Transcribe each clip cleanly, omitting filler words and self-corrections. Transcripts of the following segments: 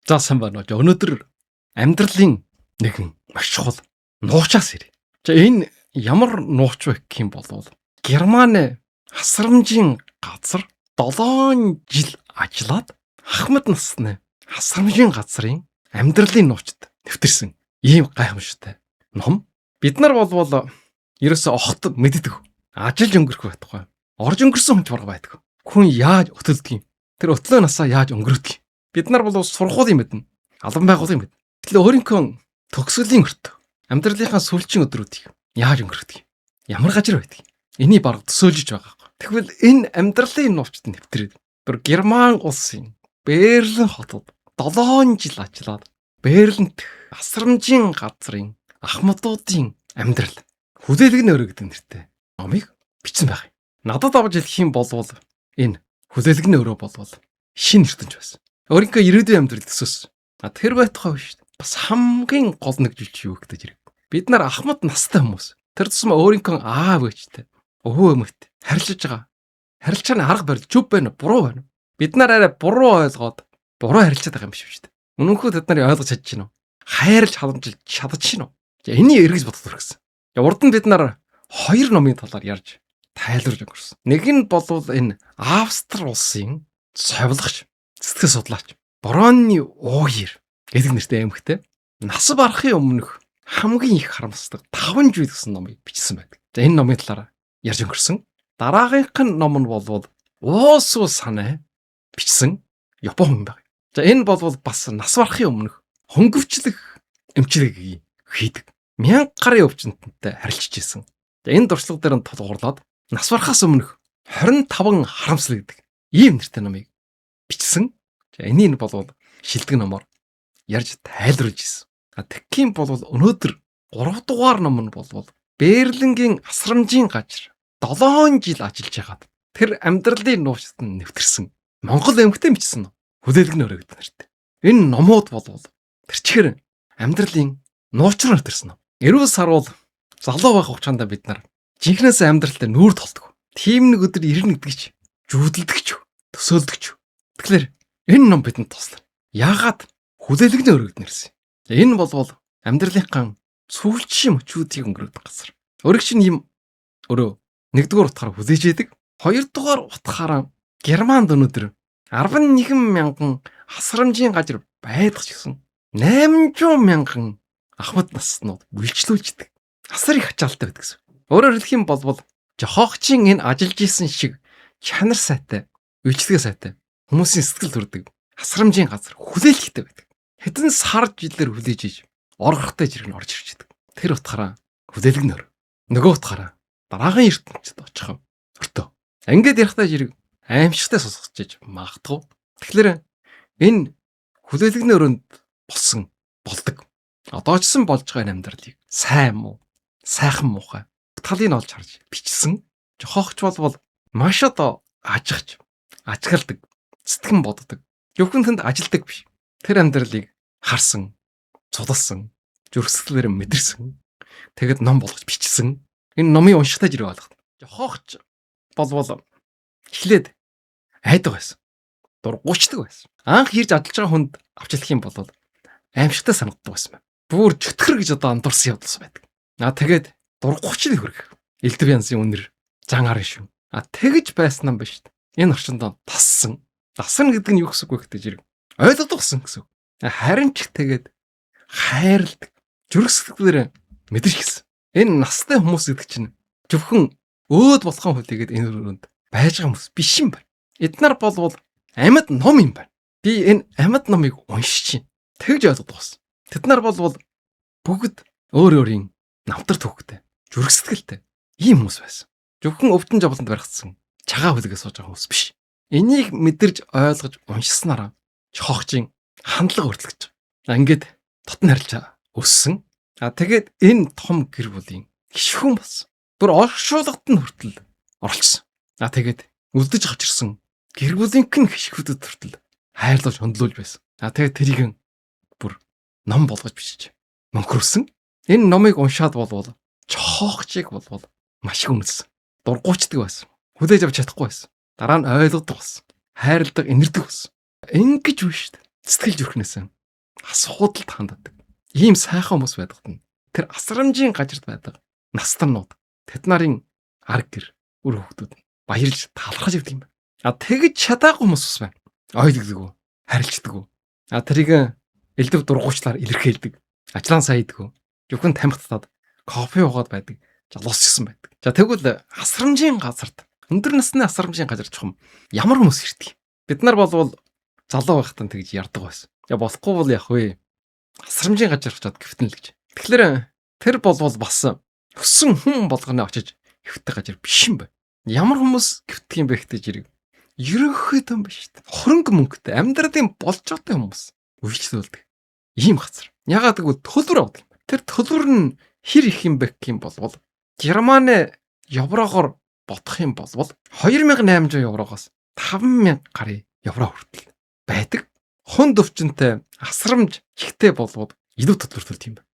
За сайн байна уу. Өнөөдөр амьдралын нэгэн маш чухал нуучаас ирээ. За энэ ямар нууч вэ гэх юм бол Германы хасрамжийн газар 7 жил ажиллаад Ахмад насны хасрамжийн газрын амьдралын нуучд нэвтэрсэн ийм гайхамшигтай ном. Бид нар болвол ерөөсөө огт мэддэг. Ажиллаж өнгөрөх байхгүй. Орж өнгөрсөн хүн ч барга байдаг. Хүн яаж өтөлдөг юм? Тэр өтлөө насаа яаж өнгөрөөдөг юм? Бид нар бол сургуулийн мэднэ. Албан байгууллагын мэднэ. Гэтэл өөрийнхөө төгсгөлийн өртөө амьдралынхаа сүүлчийн өдрүүдийг яаж өнгөрөөдөг юм? Ямар газар байдаг? Энийг бараг төсөөлж байгаа юм. Тэгвэл энэ амьдралын нуучд нэвтрээд бүр Герман улсын Берлин хотод 7 жил ажиллаад Берлинд асрамжийн газрын ахмадуудын амьдрал хүлээлгэн өрөө гэдэг нэртэй номыг бичсэн байх юм. Надад авч хэлэх юм бол энэ хүлээлгэн өрөө болвол шинэ ертөнц байсан. Өөрийнхөө ирээдүйн амьдрал төсөөс. Тэр байтугай биш. Бас хамгийн гол нэг зүйл юу гэдэг хэрэг. Бид нар ахмад настай хүмүүс. Тэр тусмаа өөрийнхөө аав ээжтэй, өвөө эмэгтэй харилцаж байгаа. Харилцааны арга барил зөв байна уу, буруу байна уу? Бид нар арай буруу ойлгоод буруу харилцаад байгаа юм биш үү? Үнэнхээр тэд нар ойлгож чадж байна уу? Хайрлж халамжилж чадж байна уу? Энийг эргэж бодох хэрэгтэй. Урд нь бид нар хоёр номын талаар ярьж тайлбарж өнгөрсөн. Нэг нь болвол энэ Австри улсын совилгоч, сэтгэл судлаач Бронны Уугир гэдэг нэртэй эмэгтэй нас барахын өмнөх хамгийн их харамсдаг 5 зүйл гэсэн номыг бичсэн байдаг. За энэ номын талаар ярьж өнгөрсөн. Дараагийнх нь ном нь болвол Уусуу санаа бичсэн Япон хүн байна. За энэ болвол бас нас барахын өмнөх хөнгөвчлөх эмчилгээг хийдэг. 1000 гарын өвчнөдтэй харилцаж ирсэн. За энэ дуршлаг дээр нь тулгуурлаад нас барахаас өмнөх 25 харамсал гэдэг ийм нэртэй номыг бичсэн. За энийг болвол шилдэг номоор ярьж тайлбарлаж ирсэн. Тэгхийн болвол өнөөдөр 3 дугаар ном нь болвол Берлингийн асрамжийн газар 7 жил ажиллаж байгаад тэр амьдралын нуучд нь нэвтэрсэн Монгол эмэгтэй бичсэн ном. Хүлээлгэн өрөө гэдэг нэртэй. Энэ номууд болвол тэр чихэр амьдралын нуучраар нэвтэрсэн ном. Эрүүл сарвал залуу байх хугацаанд бид нар жинхнээс амьдралтай нүүр толдог. Тийм нэг өдөр ирнэ гэдгийг жүүдэлдэг ч төсөөлдөг ч. Тэгэхээр энэ ном бидэнд туслана. Яагаад хүлээлгэн өрөө гэдэг нэрсэн? Энэ болвол амьдралынхаа сүүлчийн мөчүүдийг өнгөрөөдөг газар. Өөрөг чинь ийм өрөө 1-р утгаараа хүлээж яадаг. 2-р утгаараа Германд өнөөдөр 11,000 хасрамжийн газар байдаг ч гэсэн 800,000 ахмад наснууд үйлчлүүлждэг. Асар их ачаалттай байдаг гэсэн. Өөрөөр хэлэх юм бол жохоогчийн энэ ажиллаж исэн шиг чанар сайтай, үйлчлэгээ сайтай хүмүүсийн сэтгэл төрдөг хасрамжийн газар хүлээлттэй байдаг. Хэдэн сар жилээр хүлээж иж оргохтой жиргэн орж ирж байдаг. Тэр утгаараа хүлээлгэн өр. Нөгөө утгаараа дараагийн ертөнцид очих өртөө. Ингээд ярихтай жирэг аимшигтай сонсгож иж магадгүй. Тэгэхээр энэ хүлээлгэн өрөнд болсон болдог. Одоочсон болж байгаа амьдралыг сайн муу, сайхан муухай талыг олж харж бичсэн. Жохоогч болвол маш одоо ажигч, ажиглдаг, сэтгэн боддог. Зөвхөн тэнд ажилдаг биш. Тэр амьдралыг харсан, судалсан, зүрхсэтлээр мэдэрсэн. Тэгэд ном болгож бичсэн. Энэ номын уншихтай жирэг ойлгох. Жохоогч болвол эхлээд айдаг байсан. Дургуучдаг байсан. Анх ирж ажиллаж байгаа хүнд авч хэлэх юм бол аимшигтай санагддаг байсан байна. Бүр чөтгөр гэж одоо андуурсан явдалсан байдаг. Тэгээд дургуучны хөрөх. Элдв янзын үнэр зан арын шүү. Тэгж байсан юм биш. Энэ орчинд тассан. Тасна гэдэг нь юу гэсэн үг вэ гэдэг жирэг. Ойлгодгосон гэсэн үг. Харин ч тэгээд хайрладаг. Зүрх сэтгэлээр мэдэрч гисэн. Энэ настай хүмүүс гэдэг чинь зөвхөн өөд болохын хүлээгээд энэ өрөөнд байж байгаа хүмүүс биш юм байна. Эднэр болвол амьд ном юм байна. Би энэ амьд номыг уншиж чинь тэгж ойлгодгосон. Тэд нар болвол бүгд өөр өөрийн намтар төвхтэй, зүрх сэтгэлтэй ийм хүмүүс байсан. Зөвхөн өвдөн жавланд баригдсан чагаа хүлээгээ сууж байгаа хүмүүс биш. Энийг мэдэрж ойлгож уншснараа жохоогчийн хандлага өөрчлөгдөж байгаа. Ингээд дотн харилцаа өссөн. Тэгээд энэ том гэр бүлийн гишүүн болсон. Бүр оршуулгад нь хүртэл оролцсон. Тэгээд үлдэж авчирсан гэр бүлийнхэн гишгүүдэд хүртэл хайрлаж хөндлөж байсан. Тэгээд тэрийг бүр ном болгож бичиж мөнхөрсөн. Энэ номыг уншаад болвол жохоогчийг болвол маш их үнэлсэн. Дургуучдаг байсан. Хүлээж авч чадахгүй байсан. Дараа нь ойлгодог болсон. Хайрладаг, инэрдэг болсон. Ингэж биш шүү дээ. Сэтгэл зүрхнээс асуудалд ханддаг. Ийм сайхан хүмүүс байдаг нь тэр асрамжийн газарт байдаг настарнууд тэд нарын арг гэр үр хөвгтүүд баярлж талархаж өгдөг юм байна. Тэгж чадаагүй хүмүүс байна. Ойлгодог уу? Харилцдаг уу? Тэрийг элдв дургуйчлаар илэрхийлдэг. Ажлаа сайддаг. Зөвхөн тамхитаад кофе уугаад байдаг. Залуус гисэн байдаг. Тэгвэл асрамжийн газарт өндөр насны асрамжийн газар чухам ямар хүмүүс ирдэг? Бид нар болвол залуу байхдаа тэгж ярддаг байсан. Болохгүй бол яах вэ? Асрамжийн газар очиод гівтэн л гэж. Тэгэхээр тэр болвол бас өссөн хүн болгоны очиж гівтэх газар биш юм байна. Ямар хүмүүс гівтэх юм бэ гэдэг жирэг. Ерөнхийдөө юм биш шүү дээ. Хөрөнгө мөнгөтэй амьдралын болжоотой хүмүүс үйлчлүүлдэг. Ийм газар. Ягаад гэвэл төлбөр авдаг. Тэр төлбөр нь хэр их юм бэ гэх юм бол Германы еврогоор бодох юм бол 2800 еврогоос 5000 гаруй евро хүртэл байдаг. Хунд өвчнөд асрамж ихтэй болвол илүү төлбөр төлдөг юм байна.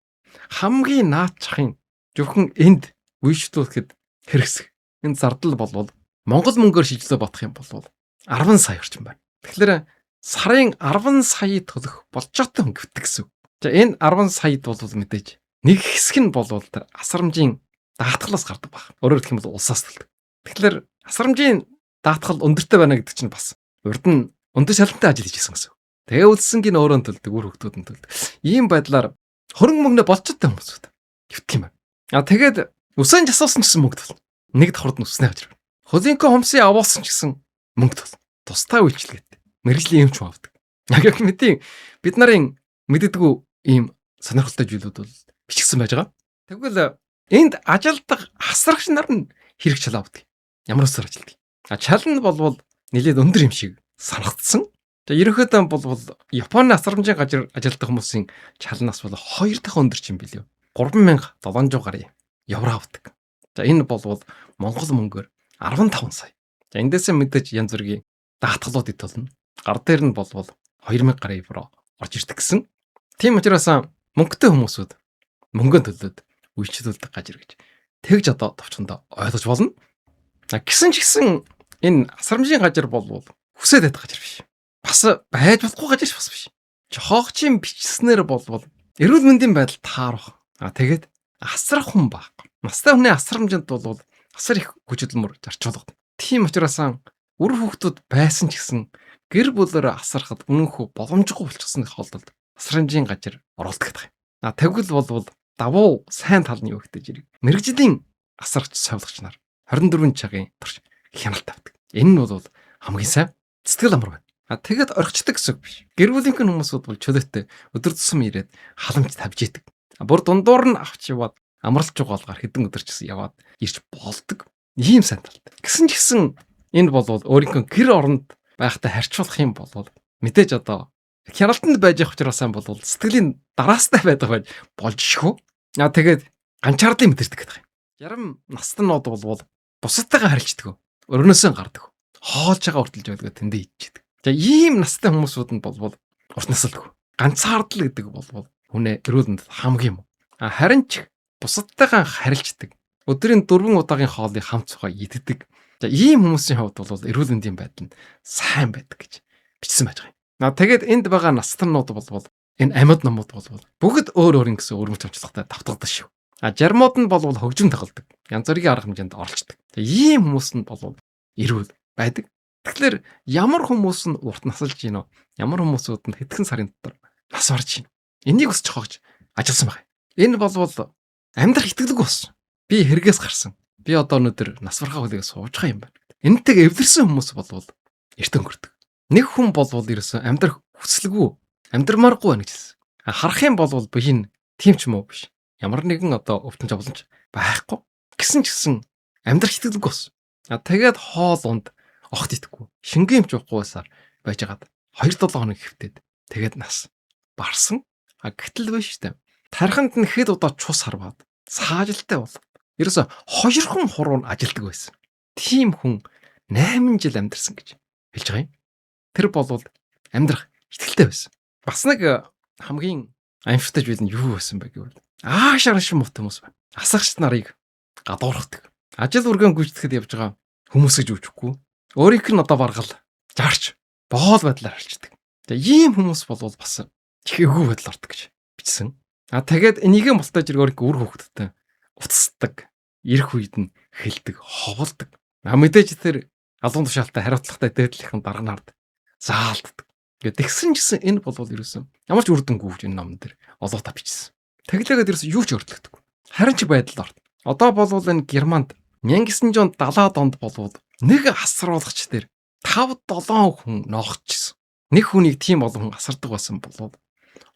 Хамгийн наачхын зөвхөн энд үйлчлүүлэхэд хэрэгсэх энэ зардал болвол Монгол мөнгөөр шийдлээ бодох юм бол 10 сая орчим байна. Тэгэхээр сарын 10 сая төлөх болжоотой хүн гэвтэг гэсэн. Энэ 10 саяд бол мэдээж нэг хэсэг нь болвол тэр асрамжийн даатгалаас гардаг баг. Өөрөөр хэлэх юм бол улсаас төлдөг. Тэгэхээр асрамжийн даатгал өндөртэй байна гэдэг чинь бас урд нь өндөр шалантай ажил хийжсэн гэсэн. Тэгээ үлдсэнгийн өөрөө төлдөг, үр хөвгтүүд нь төлдөг. Ийм байдлаар хөрөнгө мөнгөний болжоотой хүмүүс гэвтэг юм байна. Тэгээд үсэн жасуулсан гэсэн мөнгө тол. Нэг давхард нь үснэ гэж. Холинко хомсын авуулсан ч гэсэн мөнгө тол. Тустай үйлчлэгээд мэрэгжлийн юмч авдаг. Яг мэдээ бид нарын мэддэггүй ийм сонирхолтой зүйлүүд бол бичигдсэн байж байгаа. Тэгвэл энд ажилдаг асрагч нар нь хэрэг чалаа авдаг. Ямар өсөр ажилдаг. Чал нь болвол нэлээд өндөр юм шиг санагдсан. Ерөнхийдөө болвол Японы асрамжийн газар ажилдаг хүмүүсийн чалнаас бол 2 дахин өндөр ч юм билүү. 3700 гаруй евро авдаг. Энэ болвол Монгол мөнгөөр 15 сая. Эндээсээ мэдээж янз бүрийн даатгалууд итолно. Гар дээр нь болвол 2000 гаруй евро орж ирдэг гэсэн. Тийм учраас мөнгөтэй хүмүүсүүд мөнгөнд төлөөд үйлчлүүлдэг газар гэж тэгж одоо товчхондоо ойлгож болно. Гэсэн ч гэсэн энэ асрамжийн газар болвол хүсээд байдаг газар биш. Бас байж болохгүй газар бас биш. Жохоогчийн бичснээр болвол эрүүл мэндийн байдал таарах. Тэгээд асрах хүн баг. Настай хүний асрамжинд болвол асар их хүчилмөр зарчуулдаг. Тийм учраас үр хөвгтүүд байсан ч гэсэн гэр бүлээр асрахад үнэнхүү боломжгүй болчихсны холдолд асрамжийн газар оролдог гэдэг юм. Тэгвэл болвол давуу сайн тал нь юу гэдэг жирэг. Мэргэжлийн асрагч савлагч нар 24 цагийн турш хяналт авдаг. Энэ нь бол хамгийн сайн сэтгэл амар байна. Тэгээд орхичдаг гэсэн үг биш. Гэр бүлийнх нь хүмүүсүүд бол чөлөөтэй өдөр тусам ирээд халамж тавьж идэг. Бүр дундуур нь авч яваад амралт жугаалгаар хэдэн өдөр ч гэсэн яваад ирж болдог. Ийм сайн талтай. Гэсэн ч гэсэн энэ болвол өөрийнхөө гэр оронд байхтай харьцуулах юм болвол мэдээж одоо хяналтанд байж явах учраас болвол сэтгэлийн дараастай байдаг байж болж шүү. Тэгээд ганчаарлын мэдэрдэг гэдэг юм. Ярам настанууд болвол бусадтайгаа харилцдаг. Өрнөөсөө гардаг. Хоолж байгаа хүртэлж байдаг тэндээ идчихдэг. Ийм настай хүмүүсүүд нь болвол урт насалдаг. Ганцаардал гэдэг болвол хүнээ эрүүлэнд хамгийн юм. Харин ч бусадтайгаа харилцдаг. Өдрийн 4 удаагийн хоолыг хамт цохоо иддэг. Ийм хүмүүсийн хувьд бол эрүүл мэндийн байдал нь сайн байдаг гэж бичсэн байж байгаа юм. Тэгээд энд байгаа настарнууд болвол энэ амьд номууд болвол бүгд өөр өөр гэсэн өрмөж амжилттай давтагддаг шүү. Жармууд нь болвол хөгжим тагалдаг. Янз бүрийн арга хэмжээнд оролцдог. Ийм хүмүүс нь болвол эрүүл байдаг. Тэгэхээр ямар хүмүүс нь урт насалж гинөө? Ямар хүмүүсүүд нь хэдхэн сарын дотор нас барж гинөө? Энийг өсч хогж ажилласан байна. Энэ болвол амьдрах итгэлэг болсон. Би хэрэгээс гарсан. Би одоо өнөөдөр нас бархаа хүлээгээс сууж байгаа юм байна. Энэтэйг эвдэрсэн хүмүүс болвол эрт өнгөрдөг. Нэг хүн болвол ерөөсөн амьдрах хүсэлгүй, амьдрмааргүй байна гэж хэлсэн. Харах юм болвол би энэ тийм ч юм уу биш. Ямар нэгэн одоо өвтөн жавланч байхгүй. Гэсэн ч гэсэн амьдрах итгэлэг болсон. Тэгээд хоол унд огт идэхгүй. Шингэн юмч уугүйсаар байжгаад 2-7 хоног хэвтээд тэгээд нас барсан. Гэтэл биш үү? Тарханд нь хэд удаа цус харваад саажилтай бол. Ерөөсө 2 хүн хуруу нь ажилдаг байсан. Тийм хүн 8 жил амьдэрсэн гэж хэлж байгаа юм. Тэр болвол амьдрах итгэлтэй байсан. Бас нэг хамгийн аимшигтай зүйл нь юу байсан бэ гэвэл аашаар шим мут хүмүүс байна. Асагч нарыг гадуурхдаг. Ажил үргэн гүйцэтгэхэд явж байгаа хүмүүс гэж үжихгүй. Өөрийнх нь одоо баргал жарч боол байдлаар алчдаг. Тэгээ ийм хүмүүс болвол бас Чихээгүй байдал ордог гэж бичсэн. Тэгээд энийгээ мултаж ирэх үр хөвгтдээ утасдаг. Ирэх үед нь хэлдэг, ховолдог. Мэдээж тэр алуун тушаалтай хариуцлагатай дээдлийнхэн дарга нард заалддаг. Ингээд тэгсэн гэсэн энэ болвол ерөөсөн ямар ч үр дүнгүй гэж энэ номон дээр олоотаа бичсэн. Тэглээгээд ерөөсөн юу ч өөрчлөгдөв. Харин ч байдал орд. Одоо болвол энэ Германд 1970 онд болвол нэг асруулгач дээр 5-7 хүн ноогдчихсон. Нэг хүнийг тийм олон хүн асардаг байсан болвол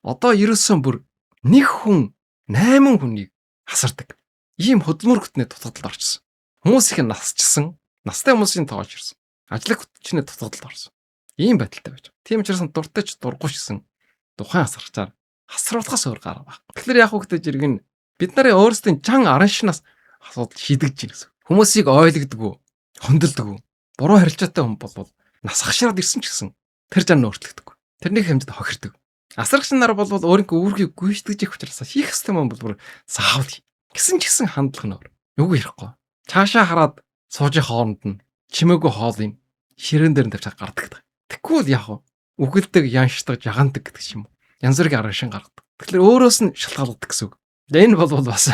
одоо ерөөсөн бүр нэг хүн 8 хүнийг асардаг. Ийм хөдөлмөргөтний дутагдалд орчихсон. Хүмүүс их насчсан, настай хүмүүсийн тоож ирсэн. Ажлын хүчний дутагдалд орсон. Ийм байдалтай байж байгаа. Тийм учраас дуртай ч дургүй ч гэсэн тухайн асарчаар хасруулахаас өөр гараа баг. Тэгэхээр яг хөвгтэй зэрэг нь бид нарын өөрсдийн жан араншнаас асуудал шийдэгдэж байна гэсэн. Хүмүүсийг ойлгодгоо, хөндлөдгөө, буруу харилцаатай хүн болвол нас хашраад ирсэн ч гэсэн тэр жан нь өөрчлөгдөв. Тэрний хэмжээнд хохирдог. Асарагч нар бол өөрийнхөө үүргийг гүйцэтгэж их учраас хийх систем юм бол бүр заавал гэсэн ч гэсэн хандлах нь өөр. Юу ярихгүй. Цаашаа хараад суужийн хооронд нь чимээгүй хоол юм ширээн дээр нь тавьж гардаг. Тэгвэл яг үгэлдэг, яншдаг, жагандаг гэдэг юм. Янз бүрийн арга шин гаргадаг. Тэгэхээр өөрөөс нь шалтгаалдаг гэсэн үг. Энэ бол бас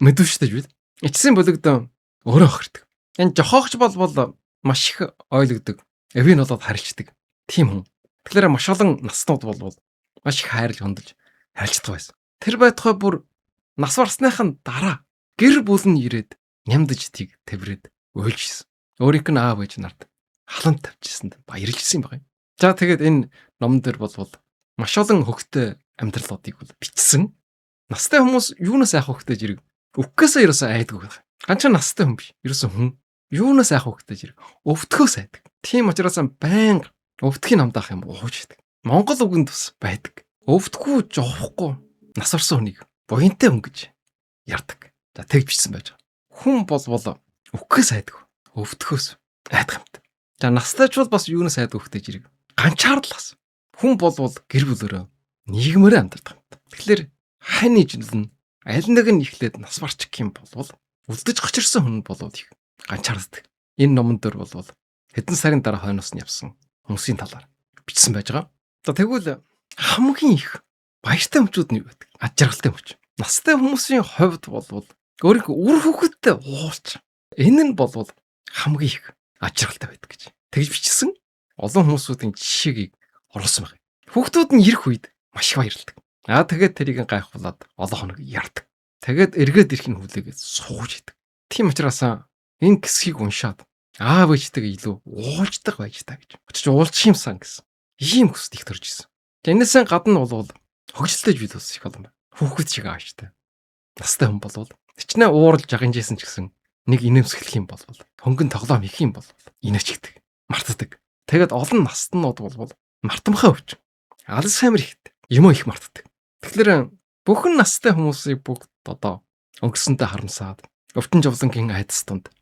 мэдвэштэй бид. Эцсийн бүлэгдэн өөрөө хохирдог. Энэ жохоогч бол маш их ойлгодог. Эвийн болоод харилцдаг. Тийм хүн. Тэгэхээр маш олон наснууд бол маш их хайрлж хөндлөж харилцдаг байсан. Тэр байтугай бүр нас барсныхын дараа гэр бүл нь ирээд нямдж тийг тавираад уйлжсэн. Өөрийнх нь аав ээж нарт халан тавьчихсан баярлжсэн юм байна. За тэгээд энэ номон дээр бол маш олон хөгтөө амьдралуудыг бол бичсэн. Настай хүмүүс юунаас айх хөгтөө зэрэг өгөхөөсөө ерөөсөө айдаг байх. Ганцхан настай хүн биш. Ерөөсөө хүн юунаас айх хөгтөө зэрэг өвдөхөөс айдаг. Тийм учраас байнга өвдөхийн намдаах юм ууж байдаг. Монгол үгэнд бас байдаг. Өвдөхгүй жовхгүй нас орсон хүнийг буянтай хүн гэж ярддаг. За тэгж бичсэн байж байгаа. Хүн бол өгөхөөс айдаг. Өвдөхөөс айдаг юмтай. За настайч бол бас юунаас айдаг хөгтөө зэрэг ганчаарлаас. Хүн бол гэр бүлөөрөө нийгмээр амьдардаг. Тэгэхээр хань ижил нь аль нэг нь ихлээд нас барчих юм бол үлдэж гочирсан хүн болоод их ганчаардаг. Энэ номон дээр бол хэдэн сарын дараа хойноос нь явсан хүмүүсийн талаар бичсэн байж байгаа. За тэгвэл хамгийн их баяртай өмчүүд нь юу байдаг? Ад жаргалтай өмч. Настай хүмүүсийн хувьд бол өөрийнхөө үр хөвгөдтэй уулч. Энэ нь бол хамгийн их ад жаргалтай байдаг гэж тэгж бичсэн. Олон хүмүүсийн жишээг оруулсан байна. Хүүхдүүд нь ирэх үед маш их баярлдаг. Тэгээд тэрийг гайхуулаад олон хоног ярддаг. Тэгээд эргээд ирэх нь хүлээгээд сууж идэг. Тийм учраас энэ хэсгийг уншаад аав ээжтэйгээ илүү ууждаг байж та гэж. Очиж уулзах юмсан гэсэн. Ийм хүсэл их төрж исэн. Энэсээ гадна бол хөгжилтэй зүйл ус их олон байна. Хүүхэд шиг ааштай. Настай хүн болвол хичнээн уурал жагнажсэн ч гэсэн нэг инээмсэглэх юм болвол хөнгөн тоглоом их юм болвол инээчдэг. Мартдаг. Тэгээд олон наснууд бол мартамхай өвч. Альцгеймер ихтэй. Юм их мартдаг. Тэгэхээр бүхэн настай хүмүүсийг бүгд одоо өнгөрсөндөө харамсаад өвтөн жавлангийн айдас тунд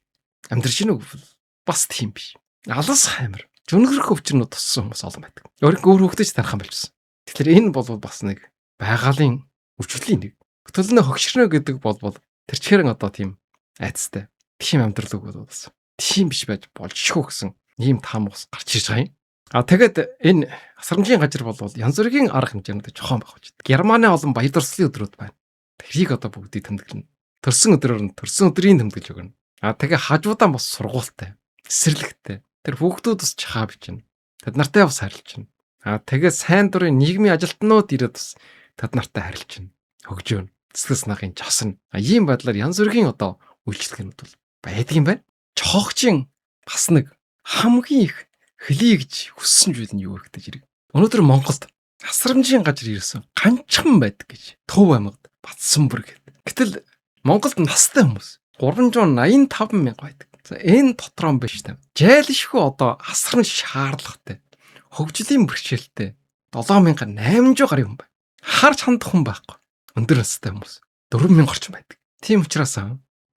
амьдрж гинэ гэвэл бас тийм биш. Альцгеймер зүнгэрх өвчнүүд туссан хүмүүс олон байдаг. Өөрийнхөө өөр хөвгтөж тархан болчихсон. Тэгэхээр энэ бол бас нэг байгалийн өвчлөлийн нэг. Хөтөлнө хогширно гэдэг бол тэр чихэрэн одоо тийм айцтай. Тийм амьдрал үг бол бас тийм биш байж болчихгүй гэсэн ийм таам ус гарч ирж байгаа юм. Тэгээд энэ асрамжийн газар бол янз бүрийн арга хэмжээнд жохон байх гэж. Германы олон баяр дурслын өдрүүд байна. Тэрийг одоо бүгдийг тэмдэглэнэ. Төрсөн өдрөөр нь төрсөн өдрийн тэмдэглэж өгнө. Тэгээ хажуудаа бас сургуультай, эсрэглэгтэй. Тэр хүүхдүүд бас чахаа бичнэ. Тэд нартай бас харилцна. Тэгээ сайн дурын нийгмийн ажилтнууд ирээд бас тэд нартай харилцна. Хөгжөөнө. Цэцгэс нахын жасна. Ийм байдлаар янз бүрийн одоо үйлчлэгнүүд бол байдаг юм байна. Чохогчийн бас нэг хамгийн их хэлий гэж хүссэн зүйл нь юу вэ гэдэг хэрэг. Өнөөдөр Монголд асрамжийн газар ирсэн ганцхан байдаг гэж Төв аймагт Батсанбүр гэдэг. Гэтэл Монголд настай хүмүүс 385 мянга байдаг. Энэ дотроо биш тийм. Жайлшгүй одоо асран шаардлагатай. Хөгжлийн бэрхшээлтэй 7800 гаруй хүн байна. Харж хандах хүн байхгүй. Өндөр настай хүмүүс 4000 орчим байдаг. Тийм учраас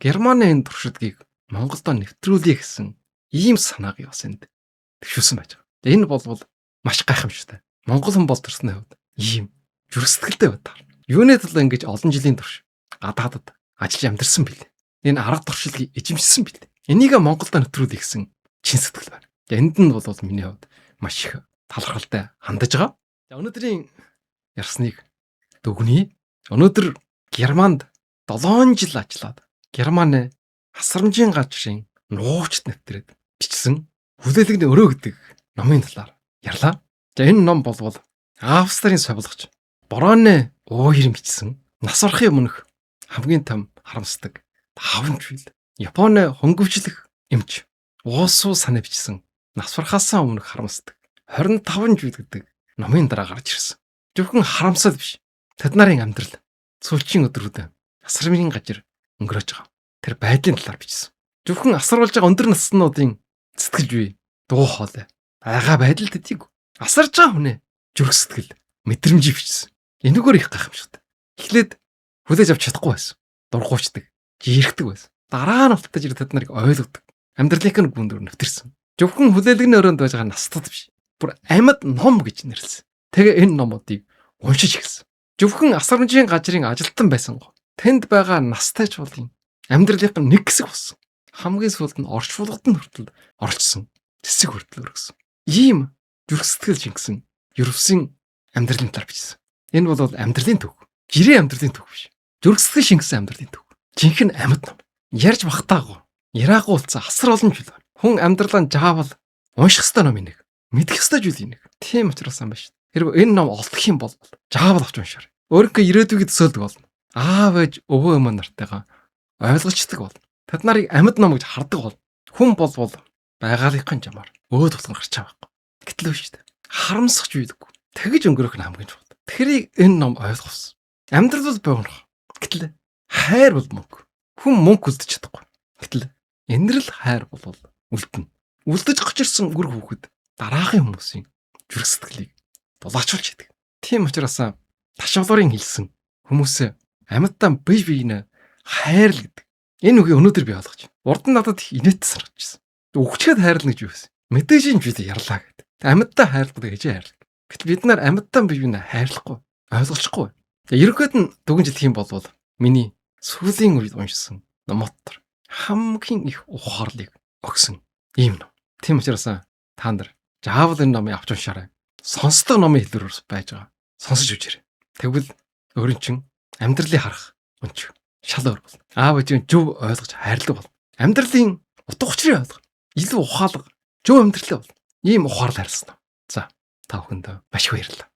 Германы энэ туршилтгийг Монголдо нэвтрүүлье гэсэн ийм санааг бас энд төвшүүлсэн байж байгаа. Энэ бол маш гайхамшигтай. Монгол хүн бол төрсний хувьд ийм зүрхсэтгэлтэй байдаг. Юуны төлөө ингэж олон жилийн турш гадаадад ажиллаж амьдэрсэн бил. Энэ арга туршилтыг эзэмшсэн бил. Энийг Монголдо нэвтрүүлэх гэсэн чин сэтгэл байна. Энд нь бол миний хувьд маш их талархалтай хандаж байгаа. За өнөөдрийн ярьсныг дүгнэе. Өнөөдөр Германд 7 жил ажиллаад Германы хасрамжийн газрын нуугчд нэвтрээд бичсэн Хүлээлгэний өрөө гэдэг номын талаар ярьлаа. За энэ ном болвол Австрийн совилгоч Бороны Уур бичсэн нас орохын өмнөх хамгийн том харамсдаг 5 зүйл. Японы хөнгөвчлөх эмч Уусуу санаа бичсэн нас барахаас өмнөх харамсдаг 25 зүйл гэдэг номын дараа гарч ирсэн. Зөвхөн харамсал биш. Тэд нарын амьдрал сүүлчийн өдрүүд асрамжийн газар өнгөрөөж байгаа. Тэр байдлын талаар бичсэн. Зөвхөн асар болж байгаа өндөр наснуудын сэтгэл зүй, дуу хоолой, байгаа байдал төдийг асарж байгаа хүнээ зүрх сэтгэл, мэдрэмжийг бичсэн. Энэгээр их гайхамшигтай. Эхлээд хүлээж авч чадахгүй байсан. Дургуучдаг, жирэхдэг байсан. Дараа нь алтаж ир тэд нарыг ойлгодог. Амьдралын гүндөр нэвтэрсэн. Зөвхөн Хүлээлгэний өрөөнд байж байгаа настад биш. Бүр амьд ном гэж нэрлсэн. Тэгээ энэ номуудыг уншиж эхэлсэн. Зөвхөн асрамжийн газрын ажилтан байсан гоо. Тэнд байгаа настайч болын амьдралын нэг хэсэг болсон. Хамгийн сүүлд нь орчуулгад нь хүртэл орчсон. Тэсэг хүртэл өргөсөн. Ийм зүрх сэтгэл шингэсэн Ерөвсийн амьдралын талаар бичсэн. Энэ бол амьдралын төв. Жирийн амьдралын төв биш. Зүрх сэтгэл шингэсэн амьдралын төв. Жинхэнэ амьд ном. Ярьж бахтаагүй. Яраагүй улцаа асар олон зүйл байна. Хүн амьдралаа жаавал унших ёстой ном нэг. Мэдэх ёстой зүйл нэг. Тийм учраас ам байна шүү. Хэрвээ энэ ном олдох юм бол жаавал авч уншаарай. Өөрийнхөө ирээдүйг төсөөлдөг болно. Аав ээж өвөө эмээ нартайгаа ойлголцдог болно. Тэд нарыг амьд ном гэж хардаг болно. Хүн болвол байгалийнхын жамаар өөд тулган гарч байгаа байхгүй. Гэтэл үү шүү дээ. Харамсах үйдэггүй. Тэгэж өнгөрөх нь хамгийн чухал. Тэрийг энэ ном ойлгосон. Амьдрал бол богино. Гэтэл хайр бол мөнгө. Хүн мөнгө үлдэж чадахгүй. Гэтэл энэрл хайр бол үлдэнэ. Үлдэж гож ирсэн үр хүүхэд дараагийн хүмүүсийн зүрх сэтгэлийг дулаачулж идэг. Тийм учраас ташвалуурын хэлсэн хүмүүсээ амьтан бие биенээ хайрл гэдэг. Энэ үгийг өнөөдөр би ойлгож байна. Урд нь надад их инээдтэй санагдчихсан. Өгчгээд хайрлна гэж юу вэ? Мэдээж энэ зүйлийг ярьлаа гэдэг. Амьтан хайрлах гэж хайрлах. Гэтэл бид нар амьтан бие биенээ хайрлахгүй, ойлголцохгүй. Ерөнхийд нь дүгнж хэлэх юм бол миний сүүлийн үед уншсан номотор хамгийн их ухаарлыг өгсөн ийм ном. Тийм учраас та нар заавал энэ номыг авч уншаарай. Сонсдог номын хэлбэрээр байж байгаа. Сонсож үзээрэй. Тэгвэл өөрийн чин амьдралыг харах өнч шал өөр бол. Аав ээжийн зөв ойлгож хайрлаг бол. Амьдралын утга учирыг ойлгох. Илүү ухаалаг, зөв амьдралаа бол. Ийм ухаарлал харсан. За, та бүхэнд маш их баярлалаа.